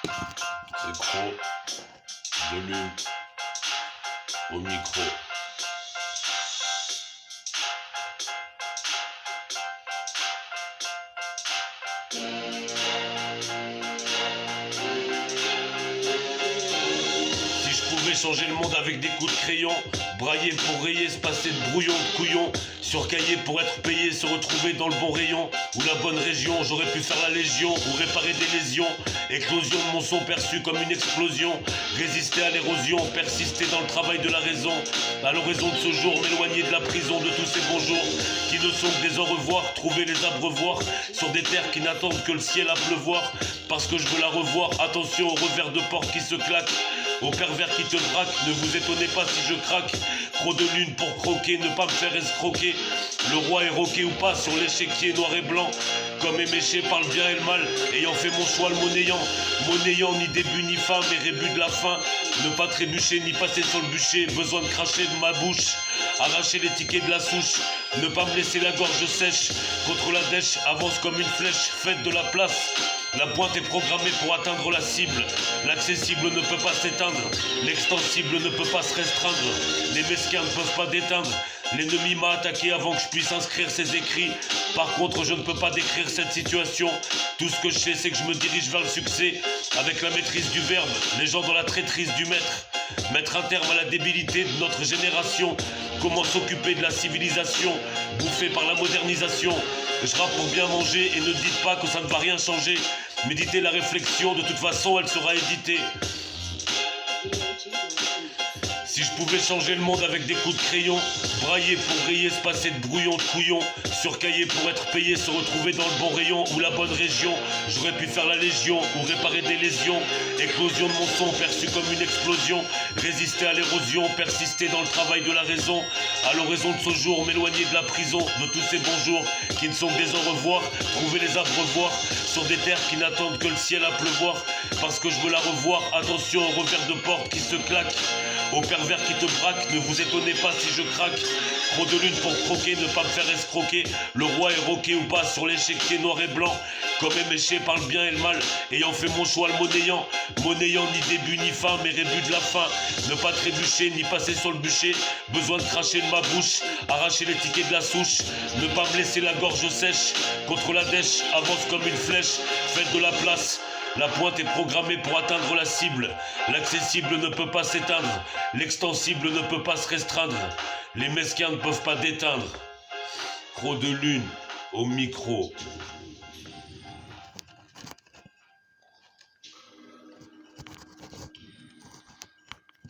C'est Cro de Lune au micro. Si je pouvais changer le monde avec des coups de crayon, brailler pour rayer, se passer de brouillon de couillon, sur cahier pour être payé, se retrouver dans le bon rayon ou la bonne région, j'aurais pu faire la légion ou réparer des lésions. Éclosion de mon son perçu comme une explosion, résister à l'érosion, persister dans le travail de la raison. À l'horizon de ce jour, m'éloigner de la prison, de tous ces bons jours qui ne sont que des au revoir, trouver les abreuvoirs sur des terres qui n'attendent que le ciel à pleuvoir. Parce que je veux la revoir, attention aux revers de porte qui se claquent, aux pervers qui te braquent, ne vous étonnez pas si je craque. Cro de Lune pour croquer, ne pas me faire escroquer. Le roi est roqué ou pas sur l'échiquier noir et blanc. Comme éméché par le bien et le mal, ayant fait mon choix le monnayant ni début ni fin, mais rébut de la fin. Ne pas trébucher ni passer sur le bûcher, besoin de cracher de ma bouche, arracher les tickets de la souche, ne pas me laisser la gorge sèche. Contre la dèche, avance comme une flèche, faites de la place. La pointe est programmée pour atteindre la cible. L'accessible ne peut pas s'éteindre, l'extensible ne peut pas se restreindre. Les mesquins ne peuvent pas déteindre. L'ennemi m'a attaqué avant que je puisse inscrire ses écrits. Par contre, je ne peux pas décrire cette situation. Tout ce que je sais, c'est que je me dirige vers le succès, avec la maîtrise du verbe, les gens dans la traîtrise du maître. Mettre un terme à la débilité de notre génération. Comment s'occuper de la civilisation, bouffée par la modernisation. Je rappe pour bien manger et ne dites pas que ça ne va rien changer. Méditez la réflexion, de toute façon elle sera éditée. Si je pouvais changer le monde avec des coups de crayon, brailler pour rayer, se passer de brouillon de couillon, sur cahier pour être payé, se retrouver dans le bon rayon ou la bonne région, j'aurais pu faire la légion ou réparer des lésions. Éclosion de mon son perçu comme une explosion, résister à l'érosion, persister dans le travail de la raison. À l'horizon de ce jour, m'éloigner de la prison, de tous ces bons jours qui ne sont que des au revoir, trouver les abreuvoirs sur des terres qui n'attendent que le ciel à pleuvoir. Parce que je veux la revoir, attention aux revers de porte qui se claquent, aux pervers qui te braquent, ne vous étonnez pas si je craque. Cro de Lune pour croquer, ne pas me faire escroquer. Le roi est roqué ou pas sur l'échiquier noir et blanc. Comme éméché par le bien et le mal, ayant fait mon choix le monnayant ni début ni fin, mais rébut de la fin. Ne pas trébucher ni passer sur le bûcher, besoin de cracher de ma bouche, arracher les tickets de la souche, ne pas me laisser la gorge sèche. Contre la dèche, avance comme une flèche, faites de la place. La pointe est programmée pour atteindre la cible. L'accessible ne peut pas s'éteindre, l'extensible ne peut pas se restreindre. Les mesquins ne peuvent pas déteindre. Cro de Lune au micro.